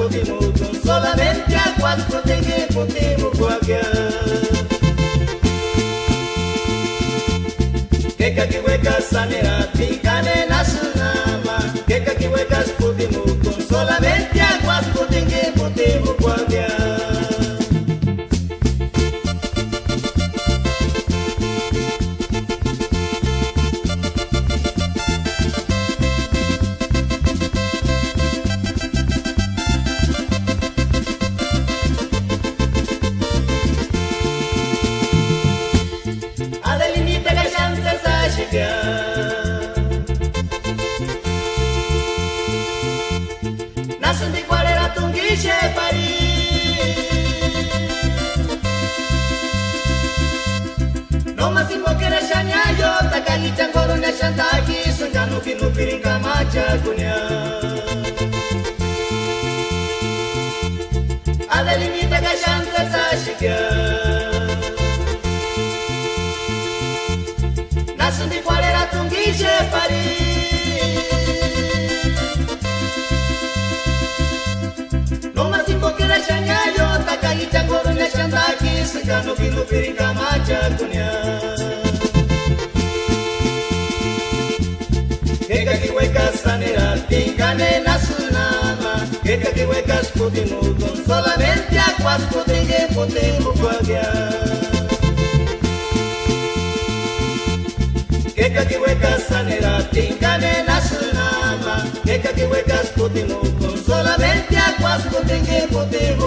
podemos, con solamente aguas podemos guaviar. Que caquihuecas sanera, ticane nasunama, que caquihuecas podemos, con solamente aguas podemos guaviar. Nasun di Guarera tungisce pari, no mas imbokere shanyayo takagi changoro ne shantaki sunjanu kinu piringa macha kunya. Ada limita ga shanta sashikya. Nasun di Guarera tungisce pari, shanyayo takagi changoro ne shantaki sunjanu kinu piringa macha kunya. Que caquihuecas sanera ticane nasunama, que caquihuecas podemos, con solamente aguas podemos guaviar. Que caquihuecas sanera ticane nasunama, que caquihuecas podemos, con solamente aguas podemos